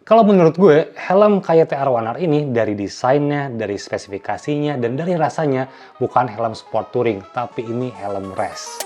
Kalau menurut gue, helm KYT R1R ini dari desainnya, dari spesifikasinya, dan dari rasanya bukan helm sport touring, tapi ini helm race.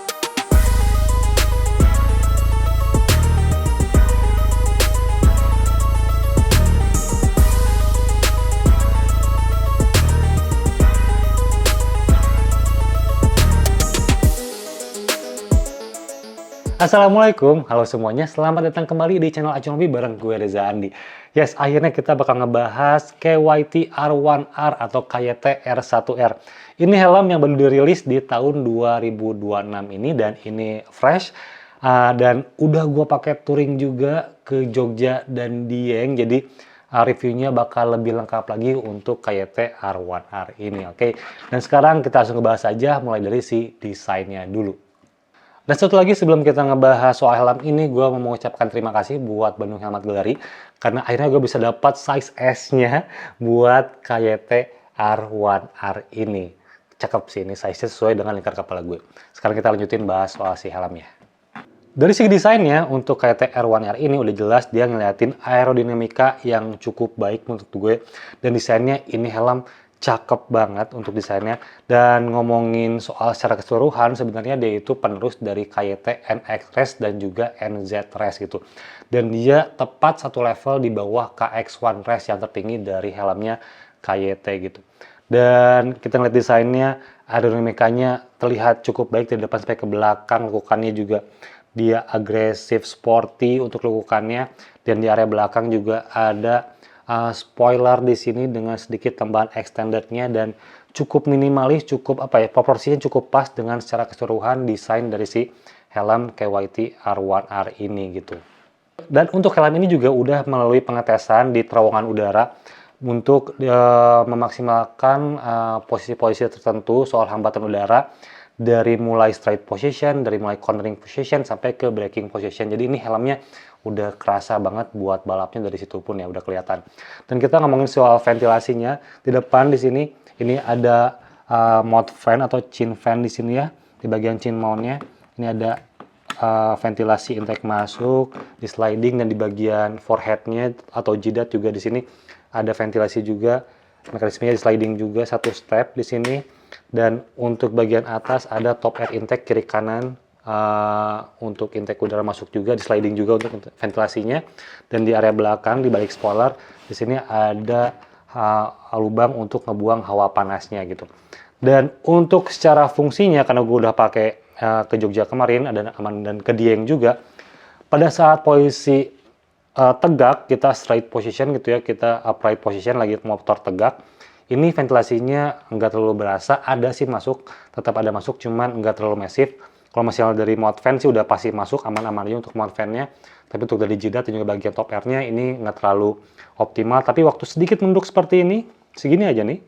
Assalamualaikum, halo semuanya, selamat datang kembali di channel Acuan Hobi bareng gue Reza Andi. Yes, akhirnya kita bakal ngebahas KYT R1R atau KYT R1R. Ini helm yang baru dirilis di tahun 2026 ini dan ini fresh. Dan udah gue pakai touring juga ke Jogja dan Dieng, jadi reviewnya bakal lebih lengkap lagi untuk KYT R1R ini, oke? Dan sekarang kita langsung ngebahas aja mulai dari si desainnya dulu. Dan satu lagi sebelum kita ngebahas soal helm ini, gue mau mengucapkan terima kasih buat Bandung Helmet Gallery karena akhirnya gue bisa dapat size S-nya buat KYT R1R ini. Cakep sih, ini size-nya sesuai dengan lingkar kepala gue. Sekarang kita lanjutin bahas soal si helmnya. Dari segi desainnya, untuk KYT R1R ini udah jelas dia ngeliatin aerodinamika yang cukup baik menurut gue. Dan desainnya ini helm cakep banget untuk desainnya. Dan ngomongin soal secara keseluruhan, sebenarnya dia itu penerus dari KYT NX Race dan juga NZ Race gitu. Dan dia tepat satu level di bawah KX1 Race yang tertinggi dari helmnya KYT gitu. Dan kita ngeliat desainnya, aerodinamikanya terlihat cukup baik dari depan sampai ke belakang. Lekukannya juga dia agresif, sporty untuk lekukannya. Dan di area belakang juga ada spoiler di sini dengan sedikit tambahan extendednya dan cukup minimalis, cukup proporsinya cukup pas dengan secara keseluruhan desain dari si helm KYT R1R ini gitu. Dan untuk helm ini juga udah melalui pengetesan di terowongan udara untuk memaksimalkan posisi-posisi tertentu soal hambatan udara dari mulai straight position, dari mulai cornering position sampai ke braking position. Jadi ini helmnya udah kerasa banget buat balapnya dari situ pun ya udah kelihatan. Dan kita ngomongin soal ventilasinya, di depan di sini ini ada mount fan atau chin fan di sini ya, di bagian chin mountnya. Ini ada ventilasi intake masuk, di sliding dan di bagian foreheadnya atau jidat juga di sini ada ventilasi juga. Mekanismenya di sliding juga satu step di sini. Dan untuk bagian atas ada top air intake kiri kanan. Untuk intake udara masuk juga, di sliding juga untuk ventilasinya. Dan di area belakang di balik spoiler di sini ada lubang untuk ngebuang hawa panasnya gitu. Dan untuk secara fungsinya, karena gue udah pakai ke Jogja kemarin dan ke Dieng juga, pada saat posisi tegak kita straight position gitu ya, kita upright position lagi motor tegak, ini ventilasinya nggak terlalu berasa, ada sih masuk, tetap ada masuk, cuman nggak terlalu masif. Kalau misalnya dari mount fan sih udah pasti masuk, aman-aman aja untuk mount fan-nya. Tapi untuk dari jidat dan juga bagian top air-nya ini nggak terlalu optimal. Tapi waktu sedikit menduk seperti ini, segini aja nih.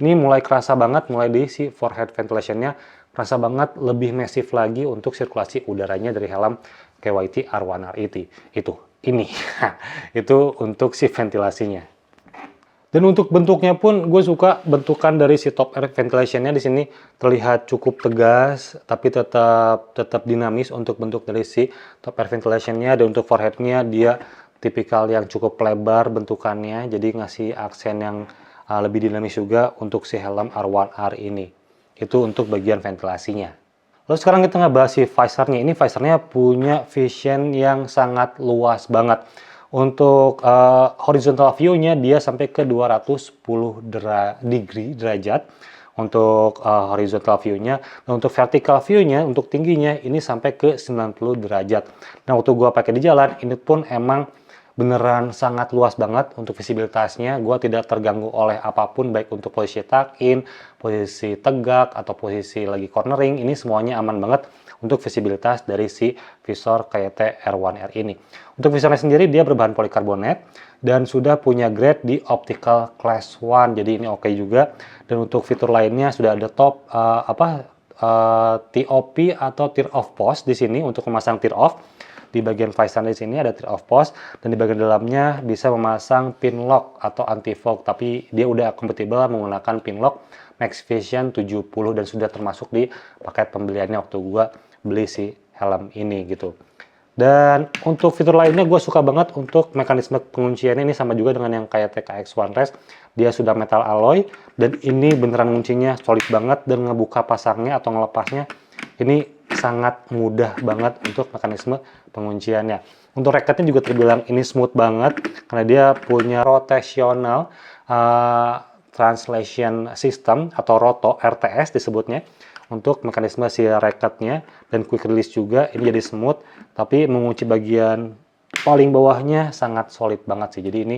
Ini mulai kerasa banget, mulai di si forehead ventilation-nya. Kerasa banget lebih masif lagi untuk sirkulasi udaranya dari helm KYT R1R itu. Ini. Itu untuk si ventilasinya. Dan untuk bentuknya pun gue suka bentukan dari si top air ventilation-nya di sini terlihat cukup tegas tapi tetap dinamis untuk bentuk dari si top air ventilation-nya. Dan untuk forehead-nya dia tipikal yang cukup lebar bentukannya, jadi ngasih aksen yang lebih dinamis juga untuk si helm R1R ini. Itu untuk bagian ventilasinya. Lalu sekarang kita ngebahas si visor-nya. Ini visor-nya punya vision yang sangat luas banget. Untuk horizontal view-nya dia sampai ke 210 derajat untuk horizontal view-nya. Dan untuk vertical view-nya, untuk tingginya ini sampai ke 90 derajat. Nah, waktu gua pakai di jalan, ini pun emang beneran sangat luas banget untuk visibilitasnya. Gua tidak terganggu oleh apapun, baik untuk posisi tuck-in, posisi tegak, atau posisi lagi cornering. Ini semuanya aman banget untuk visibilitas dari si visor KYT R1R ini. Untuk visornya sendiri dia berbahan polikarbonat dan sudah punya grade di optical class 1, jadi ini oke juga. Dan untuk fitur lainnya sudah ada top TOP atau tear off post di sini untuk memasang tear off. Di bagian visor di sini ada tear off post dan di bagian dalamnya bisa memasang pin lock atau anti fog, tapi dia udah kompatibel menggunakan pin lock Max Vision 70 dan sudah termasuk di paket pembeliannya waktu gua beli si helm ini gitu. Dan untuk fitur lainnya gue suka banget untuk mekanisme pengunciannya ini sama juga dengan yang kayak TKX1 Race. Dia sudah metal alloy dan ini beneran nguncinya solid banget dan ngebuka pasangnya atau ngelepasnya ini sangat mudah banget untuk mekanisme pengunciannya. Untuk racketnya juga terbilang ini smooth banget karena dia punya rotational translation system atau roto RTS disebutnya untuk mekanisme si racketnya, dan quick release juga ini jadi smooth tapi mengunci bagian paling bawahnya sangat solid banget sih. Jadi ini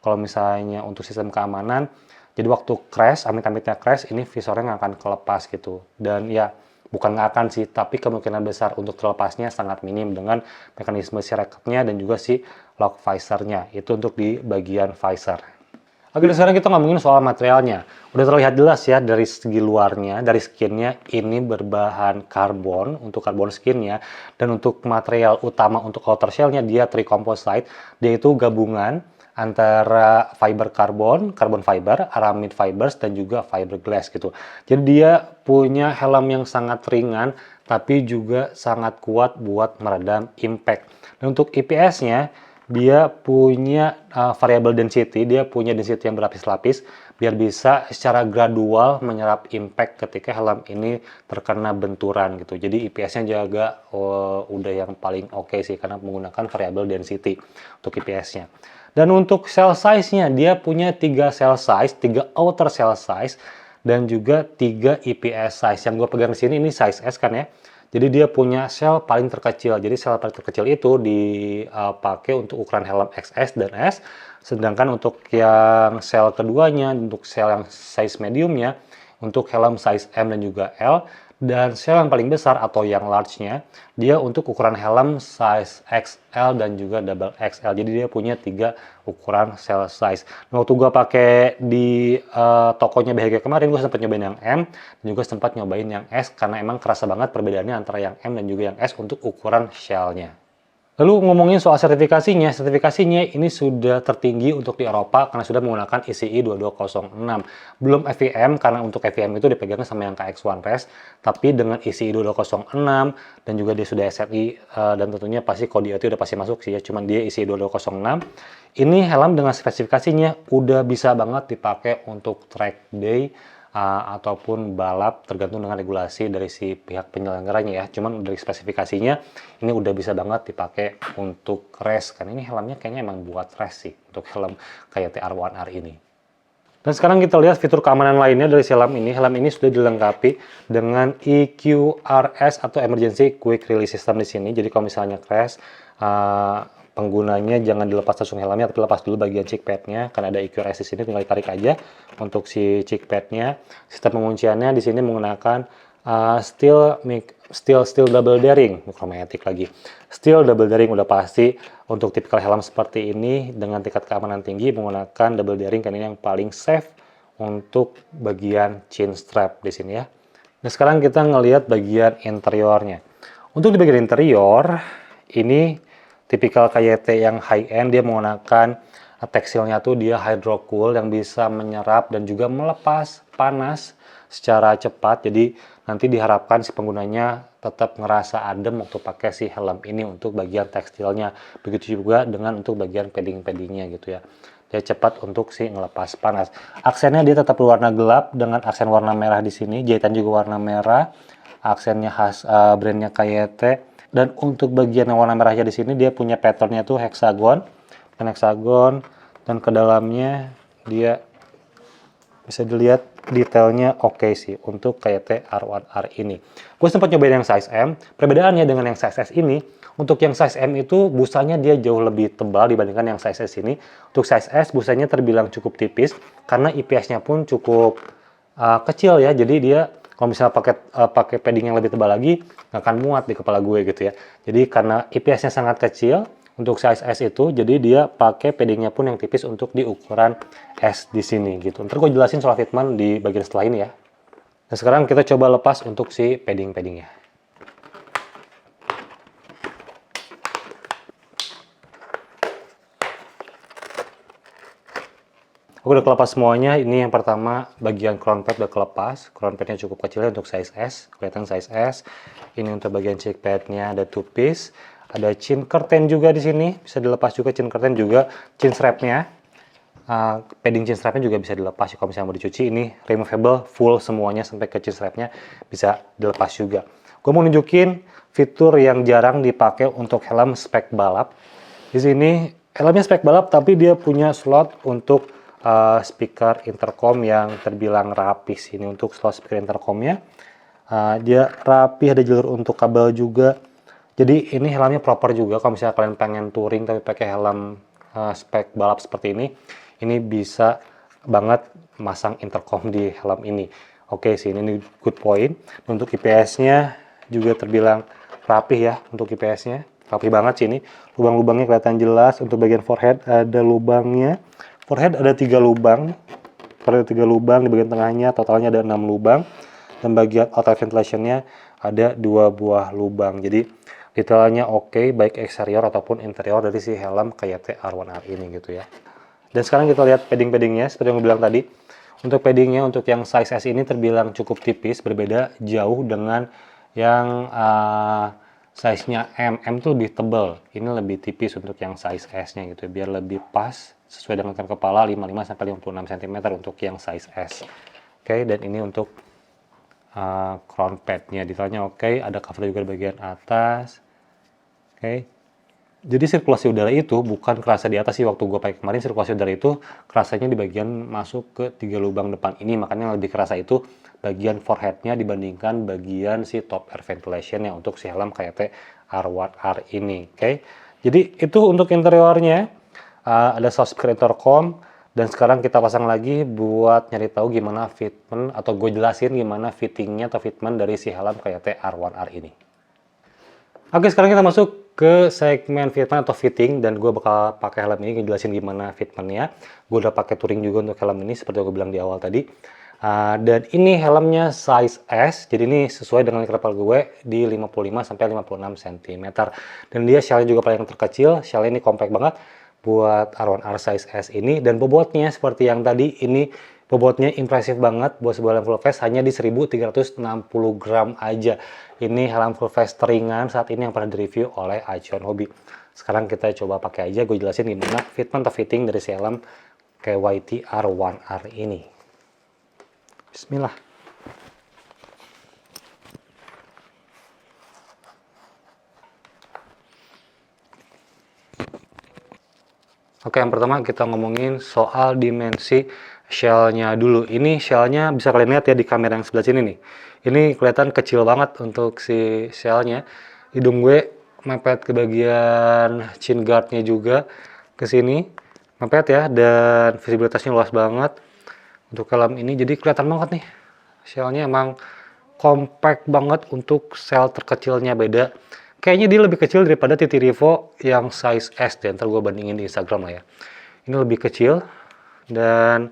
kalau misalnya untuk sistem keamanan, jadi waktu crash, amit-amitnya crash, ini visornya nggak akan kelepas gitu. Dan ya bukan nggak akan sih, tapi kemungkinan besar untuk terlepasnya sangat minim dengan mekanisme si racketnya dan juga si lock visornya. Itu untuk di bagian visor. Oke, sekarang kita ngomongin soal materialnya. Udah terlihat jelas ya dari segi luarnya, dari skinnya ini berbahan karbon untuk karbon skinnya, dan untuk material utama untuk outer shellnya dia tricomposite. Dia itu gabungan antara fiber karbon, carbon fiber, aramid fibers, dan juga fiberglass gitu. Jadi dia punya helm yang sangat ringan, tapi juga sangat kuat buat meredam impact. Dan untuk IPS-nya, dia punya variable density, dia punya density yang berlapis-lapis biar bisa secara gradual menyerap impact ketika helm ini terkena benturan gitu. Jadi IPS-nya jaga udah yang paling oke sih karena menggunakan variable density untuk IPS-nya. Dan untuk cell size-nya dia punya 3 cell size, 3 outer cell size dan juga 3 IPS size. Yang gue pegang di sini ini size S kan ya. Jadi dia punya sel paling terkecil. Jadi sel paling terkecil itu dipakai untuk ukuran helm XS dan S. Sedangkan untuk yang sel keduanya, untuk sel yang size mediumnya, untuk helm size M dan juga L. Dan sel yang paling besar atau yang large-nya, dia untuk ukuran helm size XL dan juga double XL. Jadi dia punya 3 ukuran cell size. Nah, waktu gue pakai di tokonya BHG kemarin, gue sempat nyobain yang M dan juga sempat nyobain yang S karena emang kerasa banget perbedaannya antara yang M dan juga yang S untuk ukuran shell-nya. Lalu ngomongin soal sertifikasinya ini sudah tertinggi untuk di Eropa karena sudah menggunakan ECE 2206. Belum FVM karena untuk FVM itu dipegangnya sama yang KX1 Race, tapi dengan ECE 2206 dan juga dia sudah SRI dan tentunya pasti kode itu udah pasti masuk sih ya, cuman dia ECE 2206. Ini helm dengan spesifikasinya udah bisa banget dipakai untuk track day ataupun balap tergantung dengan regulasi dari si pihak penyelenggaranya ya. Cuman dari spesifikasinya ini udah bisa banget dipakai untuk race kan. Ini helmnya kayaknya emang buat race sih untuk helm kayak TR1R ini. Dan sekarang kita lihat fitur keamanan lainnya dari si helm ini. Helm ini sudah dilengkapi dengan EQRS atau Emergency Quick Release System di sini. Jadi kalau misalnya crash, penggunanya jangan dilepas langsung helmnya, tapi lepas dulu bagian cheek padnya. Karena ada EQRS di sini, tinggal ditarik aja untuk si cheek padnya. Sistem pengunciannya di sini menggunakan steel double daring, chromatic lagi. Steel double daring udah pasti untuk tipikal helm seperti ini dengan tingkat keamanan tinggi menggunakan double daring kan ini yang paling safe untuk bagian chin strap di sini ya. Nah, sekarang kita ngelihat bagian interiornya. Untuk di bagian interior ini tipikal KYT yang high end, dia menggunakan tekstilnya tuh dia hydrocool yang bisa menyerap dan juga melepas panas secara cepat. Jadi nanti diharapkan si penggunanya tetap ngerasa adem waktu pakai si helm ini untuk bagian tekstilnya. Begitu juga dengan untuk bagian padding-paddingnya gitu ya. Dia cepat untuk si ngelepas panas. Aksennya dia tetap berwarna gelap dengan aksen warna merah di sini. Jahitan juga warna merah. Aksennya khas brandnya KYT. Dan untuk bagian yang warna merahnya di sini dia punya patternnya tuh hexagon dan ke dalamnya dia bisa dilihat detailnya oke sih untuk KYT R1R ini. Gue sempat nyobain yang size M. Perbedaannya dengan yang size S ini, untuk yang size M itu busanya dia jauh lebih tebal dibandingkan yang size S ini. Untuk size S busanya terbilang cukup tipis karena IPS-nya pun cukup kecil ya. Jadi dia kalau misalnya pakai padding yang lebih tebal lagi, nggak akan muat di kepala gue gitu ya. Jadi karena IPS-nya sangat kecil untuk size S itu, jadi dia pakai paddingnya pun yang tipis untuk di ukuran S di sini gitu. Ntar gue jelasin soal fitment di bagian setelah ini ya. Nah, sekarang kita coba lepas untuk si padding-paddingnya. Aku udah kelepas semuanya. Ini yang pertama bagian crown pad udah kelepas. Crown padnya cukup kecil ya untuk size S. Kelihatan size S. Ini untuk bagian cheek padnya ada 2 piece. Ada chin curtain juga di sini, bisa dilepas juga chin curtain juga, chin strapnya. Padding chin strapnya juga bisa dilepas kalau misalnya mau dicuci. Ini removable full semuanya sampai ke chin strapnya bisa dilepas juga. Gue mau nunjukin fitur yang jarang dipakai untuk helm spek balap. Di sini helmnya spek balap tapi dia punya slot untuk speaker intercom yang terbilang rapi sini untuk slot speaker intercomnya. Dia rapi, ada jalur untuk kabel juga. Jadi ini helmnya proper juga kalau misalnya kalian pengen touring tapi pakai helm spek balap seperti ini bisa banget masang intercom di helm ini. Oke sih, ini good point. Untuk IPS-nya juga terbilang rapih ya untuk IPS-nya. Rapih banget sih ini. Lubang-lubangnya kelihatan jelas. Untuk bagian forehead ada lubangnya. Forehead ada 3 lubang. Forehead ada 3 lubang, di bagian tengahnya totalnya ada 6 lubang. Dan bagian outside ventilation-nya ada 2 buah lubang. Jadi detailnya oke, baik eksterior ataupun interior dari si helm KYT R1R ini gitu ya. Dan sekarang kita lihat padding-paddingnya, seperti yang gue bilang tadi. Untuk paddingnya, untuk yang size S ini terbilang cukup tipis, berbeda jauh dengan yang size-nya M. M itu lebih tebal, ini lebih tipis untuk yang size S-nya gitu, biar lebih pas sesuai dengan ukuran kepala 55-56 cm untuk yang size S. Oke, dan ini untuk crown pad-nya, detailnya oke, ada cover juga di bagian atas. Oke. Jadi sirkulasi udara itu bukan kerasa di atas sih, waktu gue pakai kemarin sirkulasi udara itu kerasanya di bagian masuk ke 3 lubang depan ini, makanya lebih kerasa itu bagian forehead-nya dibandingkan bagian si top air ventilation-nya untuk si helm KYT R1R ini. Oke. Jadi itu untuk interiornya, ada soft speaker intercom, dan sekarang kita pasang lagi buat nyari tahu gimana fitment, atau gue jelasin gimana fittingnya atau fitment dari si helm KYT R1R ini. Oke, sekarang kita masuk ke segmen fitment atau fitting, dan gue bakal pakai helm ini ngejelasin gimana fitmentnya. Gue udah pakai touring juga untuk helm ini seperti yang gue bilang di awal tadi. Dan ini helmnya size S, jadi ini sesuai dengan kepala gue di 55-56 cm. Dan dia shell-nya juga paling terkecil, shell-nya ini compact banget buat R1R size S ini. Dan bobotnya seperti yang tadi, ini bobotnya impresif banget buat sebuah helm full face, hanya di 1360 gram aja. Ini helm full face teringan saat ini yang pernah direview oleh Acuan Hobi. Sekarang kita coba pakai aja, gue jelasin gimana fitment atau fitting dari si helm KYT R1R ini. Bismillah. Oke, yang pertama kita ngomongin soal dimensi shell-nya dulu. Ini shell-nya bisa kalian lihat ya di kamera yang sebelah sini nih. Ini kelihatan kecil banget untuk si shell-nya. Hidung gue mepet ke bagian chin guard-nya juga ke sini. Mepet ya, dan visibilitasnya luas banget untuk helm ini. Jadi kelihatan banget nih. Shell-nya emang compact banget untuk shell terkecilnya, beda. Kayaknya dia lebih kecil daripada TT Revo yang size S deh, ntar gue bandingin di Instagram lah ya. Ini lebih kecil, dan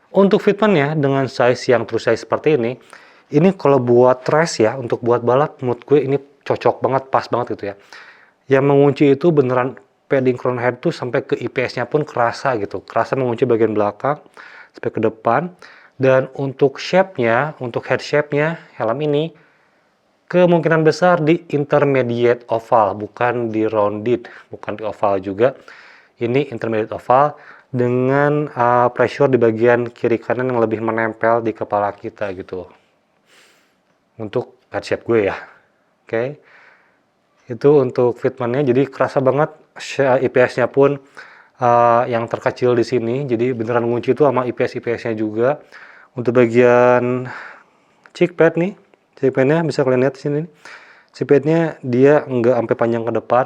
untuk fitmentnya dengan size yang true size seperti ini kalau buat race ya, untuk buat balap, menurut gue ini cocok banget, pas banget gitu ya. Yang mengunci itu beneran padding crown head tuh sampai ke IPS-nya pun kerasa gitu, kerasa mengunci bagian belakang sampai ke depan. Dan untuk shape-nya, untuk head shape-nya helm ini kemungkinan besar di intermediate oval, bukan di rounded, bukan di oval juga. Ini intermediate oval dengan pressure di bagian kiri kanan yang lebih menempel di kepala kita gitu. Untuk head shape gue ya. Oke. Itu untuk fitmentnya, jadi kerasa banget. IPS-nya pun yang terkecil di sini, jadi beneran ngunci itu sama IPS-nya juga. Untuk bagian cheek pad nih, cheek pad-nya bisa kalian lihat di sini. Cheek pad-nya dia nggak sampai panjang ke depan.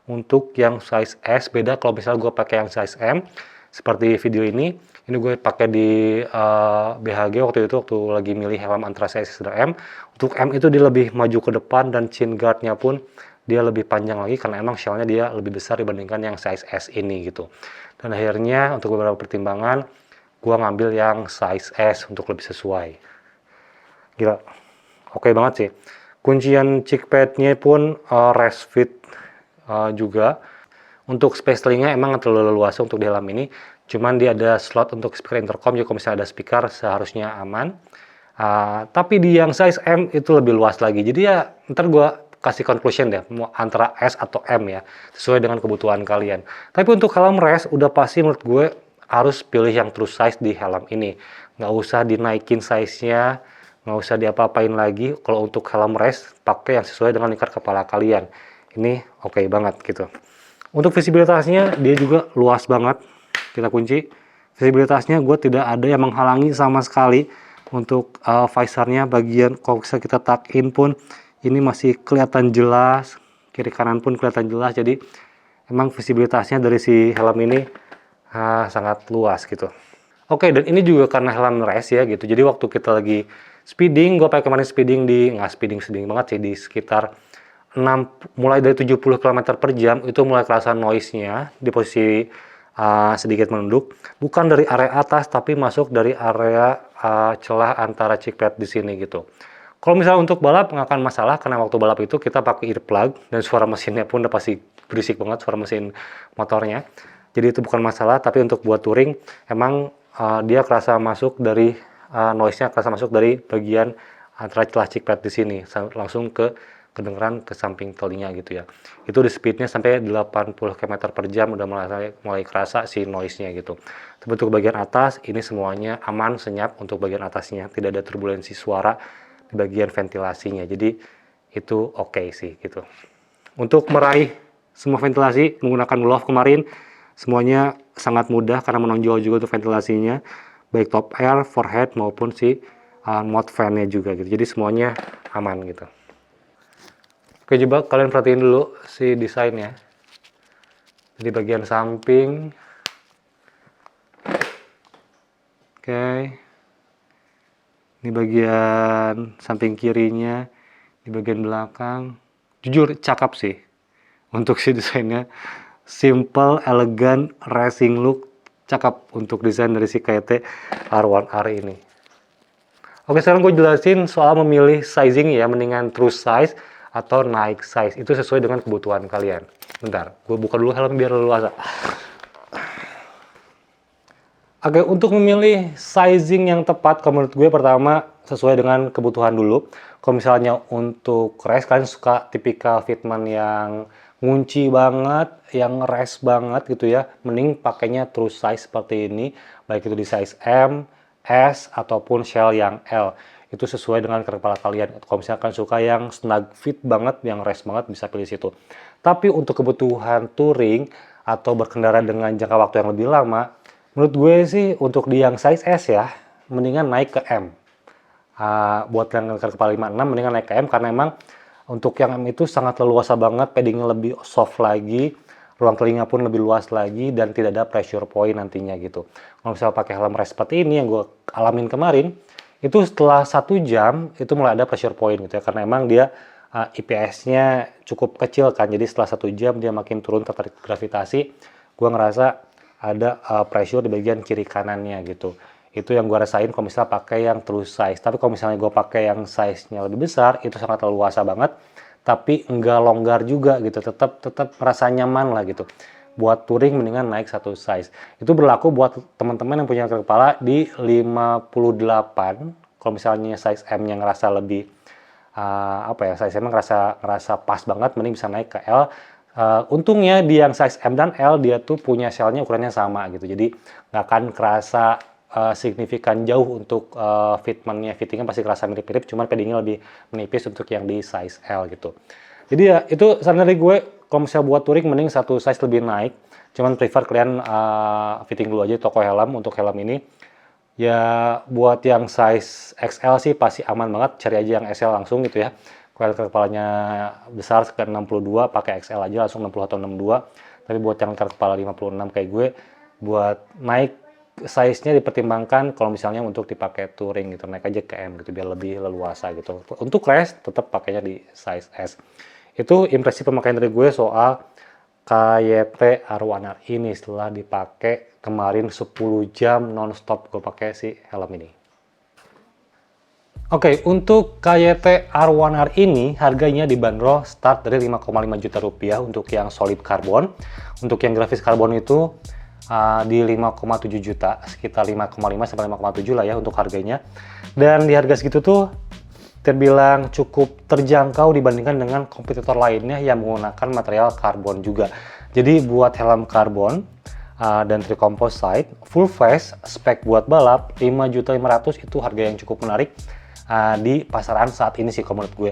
Untuk yang size S beda kalau misalnya gue pakai yang size M seperti video ini gue pakai di BHG waktu lagi milih helm antara size S dan M. Untuk M itu dia lebih maju ke depan, dan chin guard-nya pun dia lebih panjang lagi karena emang shell-nya dia lebih besar dibandingkan yang size S ini gitu. Dan akhirnya untuk beberapa pertimbangan gue ngambil yang size S untuk lebih sesuai. Gila, oke banget sih. Kuncian cheek pad-nya pun rest fit juga. Untuk space telinga emang terlalu luas untuk di helm ini. Cuman dia ada slot untuk speaker intercom, jadi kalau misalnya ada speaker seharusnya aman. Tapi di yang size M itu lebih luas lagi. Jadi ya ntar gue kasih conclusion deh, mau antara S atau M ya, sesuai dengan kebutuhan kalian. Tapi untuk helm race, udah pasti menurut gue harus pilih yang true size di helm ini. Nggak usah dinaikin size-nya, nggak usah diapa-apain lagi. Kalau untuk helm race, pakai yang sesuai dengan lingkar kepala kalian. Ini oke banget gitu. Untuk visibilitasnya, dia juga luas banget. Kita kunci. Visibilitasnya gue tidak ada yang menghalangi sama sekali. Untuk visornya bagian kalau bisa kita tuck in pun ini masih kelihatan jelas, kiri kanan pun kelihatan jelas. Jadi emang visibilitasnya dari si helm ini sangat luas gitu. Oke, dan ini juga karena helm race ya gitu. Jadi waktu kita lagi speeding, gue pakai kemarin speeding nggak speeding banget sih, di sekitar 6, mulai dari 70 km per jam itu mulai kerasa noise-nya di posisi sedikit menunduk, bukan dari area atas tapi masuk dari area celah antara cheek pad di sini gitu. Kalau misalnya untuk balap nggak akan masalah, karena waktu balap itu kita pakai earplug dan suara mesinnya pun udah pasti berisik banget, suara mesin motornya. Jadi itu bukan masalah, tapi untuk buat touring emang dia kerasa masuk dari noise-nya kerasa masuk dari bagian antara celah cheek pad di sini langsung kedengeran ke samping telinga gitu ya. Itu di speednya sampai 80 km per jam udah mulai kerasa si noise-nya gitu. Tapi untuk bagian atas ini semuanya aman, senyap untuk bagian atasnya, tidak ada turbulensi suara di bagian ventilasinya. Jadi itu oke sih gitu. Untuk meraih semua ventilasi menggunakan glove kemarin semuanya sangat mudah karena menonjol juga untuk ventilasinya, baik top air, forehead maupun si mouth fan-nya juga gitu. Jadi semuanya aman gitu. Oke, coba kalian perhatiin dulu si desainnya. Di bagian samping. Oke. Ini bagian samping kirinya, di bagian belakang. Jujur cakep sih. Untuk si desainnya simple, elegan, racing look, cakep untuk desain dari si KYT R1R ini. Oke, sekarang gue jelasin soal memilih sizing ya, mendingan true size atau naik size, itu sesuai dengan kebutuhan kalian. Bentar, gue buka dulu helm biar leluasa. Oke, untuk memilih sizing yang tepat, kalau menurut gue pertama sesuai dengan kebutuhan dulu. Kalau misalnya untuk race, kalian suka tipikal fitment yang ngunci banget, yang race banget gitu ya, mending pakainya true size seperti ini, baik itu di size M, S, ataupun shell yang L. Itu sesuai dengan kepala kalian. Kalau misalkan suka yang snug fit banget, yang race banget, bisa pilih situ. Tapi untuk kebutuhan touring atau berkendara dengan jangka waktu yang lebih lama, menurut gue sih untuk di yang size S ya, mendingan naik ke M. Buat yang kepala 56, mendingan naik ke M, karena emang untuk yang M itu sangat leluasa banget, paddingnya lebih soft lagi, ruang telinga pun lebih luas lagi, dan tidak ada pressure point nantinya gitu. Kalau misalnya pakai helm race seperti ini yang gue alamin kemarin, itu setelah 1 jam itu mulai ada pressure point gitu ya, karena emang dia IPS-nya cukup kecil kan, jadi setelah 1 jam dia makin turun tertarik gravitasi, gue ngerasa ada pressure di bagian kiri kanannya gitu. Itu yang gue rasain kalau misalnya pakai yang true size. Tapi kalau misalnya gue pakai yang size-nya lebih besar, itu sangat leluasa banget, tapi enggak longgar juga gitu, tetap merasa nyaman lah gitu. Buat touring mendingan naik 1 size. Itu berlaku buat teman-teman yang punya kepala di 58. Kalau misalnya size M-nya ngerasa lebih size M ngerasa pas banget, mending bisa naik ke L. Untungnya di yang size M dan L dia tuh punya shell-nya ukurannya sama gitu. Jadi nggak akan kerasa signifikan jauh untuk fittingnya pasti kerasa mirip-mirip, cuman paddingnya lebih menipis untuk yang di size L gitu. Jadi ya itu saran dari gue, kalau misalnya buat touring mending 1 size lebih naik, cuman prefer kalian fitting dulu aja toko helm untuk helm ini. Ya buat yang size XL sih pasti aman banget, cari aja yang XL langsung gitu ya. Kalau kepalanya besar sekitar 62, pakai XL aja langsung 60 atau 62. Tapi buat yang kepala 56 kayak gue, buat naik size-nya dipertimbangkan kalau misalnya untuk dipakai touring gitu, naik aja ke M gitu biar lebih leluasa gitu. Untuk race tetap pakainya di size S. Itu impresi pemakaian dari gue soal KYT R1R ini setelah dipakai kemarin 10 jam non-stop gue pakai si helm ini. Oke, untuk KYT R1R ini harganya dibanderol start dari 5,5 juta rupiah untuk yang solid karbon. Untuk yang grafis karbon itu di 5,7 juta, sekitar 5,5 sampai 5,7 lah ya untuk harganya. Dan di harga segitu tuh terbilang cukup terjangkau dibandingkan dengan kompetitor lainnya yang menggunakan material karbon juga. Jadi buat helm karbon dan tri-composite full face spek buat balap 5.500.000 itu harga yang cukup menarik di pasaran saat ini sih kalau menurut gue.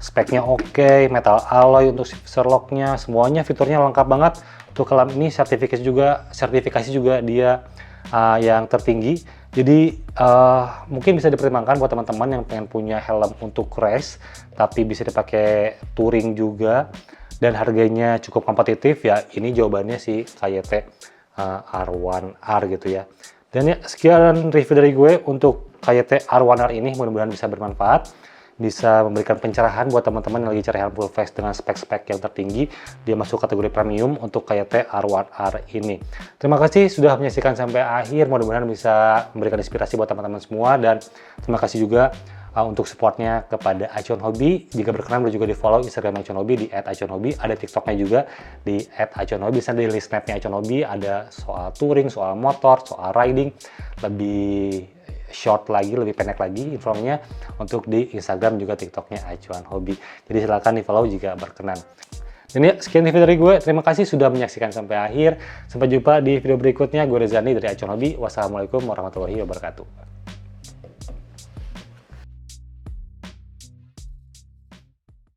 Speknya oke, metal alloy untuk serloknya, semuanya fiturnya lengkap banget. Untuk helm ini sertifikasi juga dia yang tertinggi. Jadi mungkin bisa dipertimbangkan buat teman-teman yang pengen punya helm untuk race, tapi bisa dipakai touring juga dan harganya cukup kompetitif ya. Ini jawabannya si KYT R1R gitu ya. Dan ya sekian review dari gue untuk KYT R1R ini, mudah-mudahan bisa bermanfaat, bisa memberikan pencerahan buat teman-teman yang lagi cari helm full face dengan spek-spek yang tertinggi. Dia masuk kategori premium untuk KYT R1R ini. Terima kasih sudah menyaksikan sampai akhir, mudah-mudahan bisa memberikan inspirasi buat teman-teman semua, dan terima kasih juga untuk supportnya kepada Acuan Hobi. Jika berkenan boleh juga di follow Instagram Acuan Hobi di @acuanhobi, ada TikToknya juga di @acuanhobi. Bisa di list snapnya Acuan Hobi, ada soal touring, soal motor, soal riding, lebih short lagi, lebih pendek lagi infonya untuk di Instagram juga TikToknya Acuan Hobi. Jadi silahkan di follow jika berkenan. Dan ya, sekian video dari gue. Terima kasih sudah menyaksikan sampai akhir. Sampai jumpa di video berikutnya. Gue Reza Andi dari Acuan Hobi. Wassalamualaikum warahmatullahi wabarakatuh.